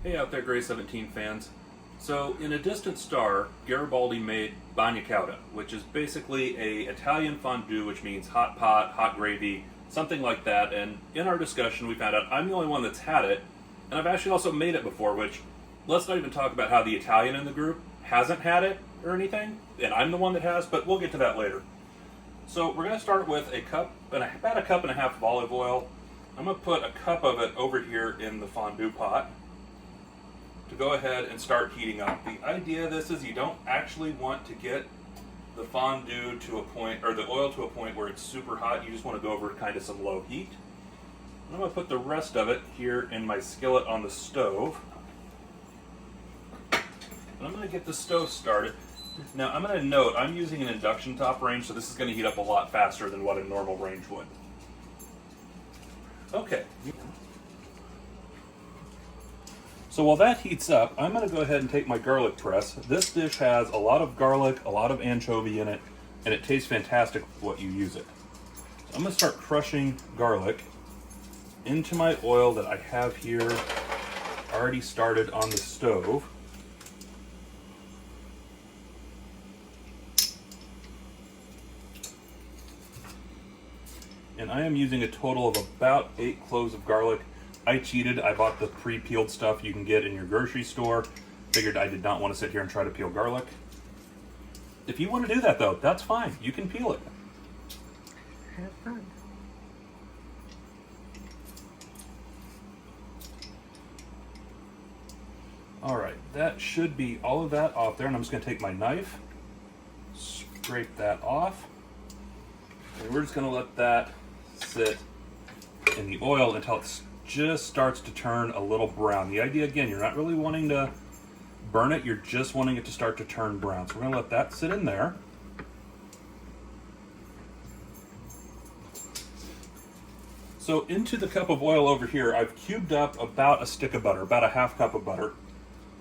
Hey out there, Grey 17 fans. So, in A Distant Star, Garibaldi made Bagna Cauda, which is basically a Italian fondue, which means hot pot, hot gravy, something like that. And in our discussion, we found out I'm the only one that's had it, and I've actually also made it before. Which, let's not even talk about how the Italian in the group hasn't had it or anything, and I'm the one that has. But we'll get to that later. So we're going to start with about a cup and a half of olive oil. I'm going to put a cup of it over here in the fondue pot to go ahead and start heating up. The idea of this is you don't actually want to get the fondue to a point, or the oil to a point where it's super hot. You just want to go over kind of some low heat. And I'm going to put the rest of it here in my skillet on the stove. And I'm going to get the stove started. Now I'm going to note I'm using an induction top range, so this is going to heat up a lot faster than what a normal range would. Okay. So while that heats up, I'm going to go ahead and take my garlic press. This dish has a lot of garlic, a lot of anchovy in it, and it tastes fantastic with what you use it. So I'm going to start crushing garlic into my oil that I have here already started on the stove. And I am using a total of about 8 cloves of garlic. I cheated. I bought the pre-peeled stuff you can get in your grocery store. Figured I did not want to sit here and try to peel garlic. If you want to do that though, that's fine. You can peel it. Have fun. Alright, that should be all of that off there, and I'm just going to take my knife, scrape that off, and we're just going to let that sit in the oil until it just starts to turn a little brown. The idea, again, you're not really wanting to burn it, you're just wanting it to start to turn brown. So we're going to let that sit in there. So into the cup of oil over here, I've cubed up about a stick of butter, about a half cup of butter.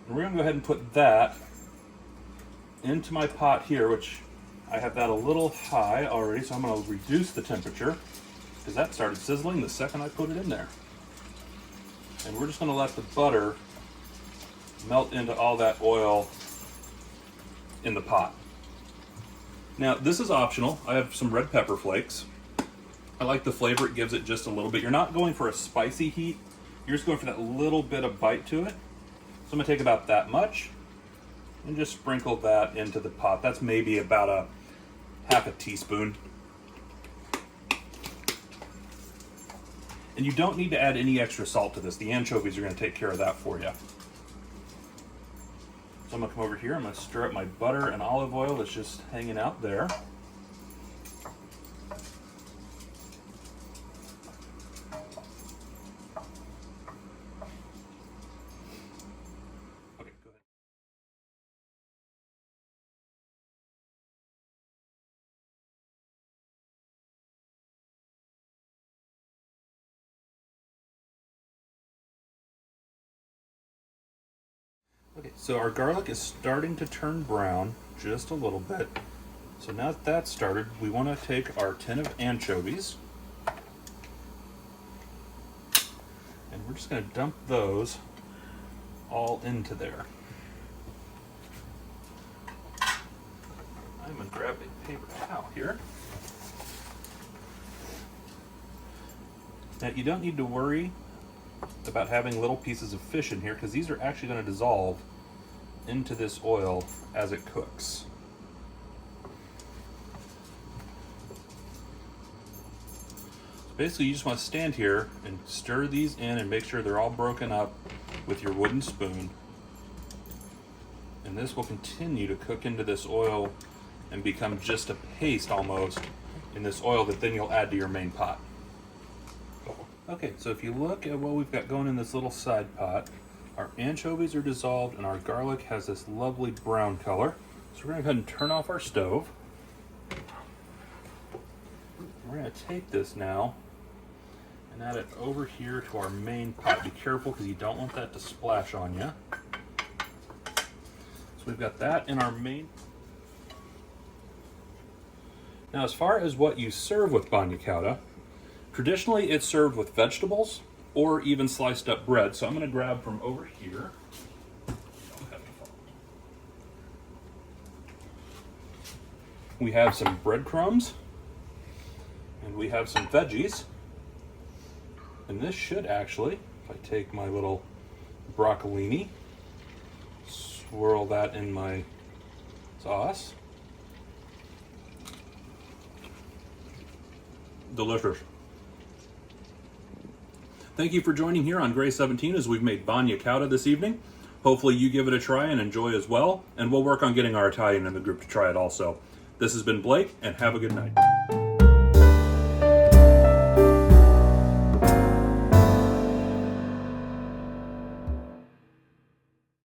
And we're going to go ahead and put that into my pot here, which I have that a little high already, so I'm going to reduce the temperature because that started sizzling the second I put it in there. And we're just going to let the butter melt into all that oil in the pot. Now, this is optional. I have some red pepper flakes. I like the flavor it gives it just a little bit. You're not going for a spicy heat. You're just going for that little bit of bite to it. So I'm going to take about that much and just sprinkle that into the pot. That's maybe about a half a teaspoon. And you don't need to add any extra salt to this. The anchovies are going to take care of that for you. So I'm going to come over here. I'm going to stir up my butter and olive oil that's just hanging out there. Okay, go ahead. Okay, so our garlic is starting to turn brown just a little bit. So now that that's started, we want to take our tin of anchovies and we're just going to dump those all into there. I'm going to grab a paper towel here. Now you don't need to worry about having little pieces of fish in here because these are actually going to dissolve into this oil as it cooks. So basically you just want to stand here and stir these in and make sure they're all broken up with your wooden spoon. And this will continue to cook into this oil and become just a paste almost in this oil that then you'll add to your main pot. Okay, so if you look at what we've got going in this little side pot, our anchovies are dissolved and our garlic has this lovely brown color. So we're going to go ahead and turn off our stove. We're going to take this now and add it over here to our main pot. Be careful because you don't want that to splash on you. So we've got that in our main. Now as far as what you serve with Bagna Cauda, traditionally it's served with vegetables or even sliced up bread. So I'm going to grab from over here. We have some breadcrumbs, and we have some veggies. And this should actually, if I take my little broccolini, swirl that in my sauce. Delicious. Thank you for joining here on Gray 17 as we've made Bagna Cauda this evening. Hopefully you give it a try and enjoy as well, and we'll work on getting our Italian in the group to try it also. This has been Blake, and have a good night.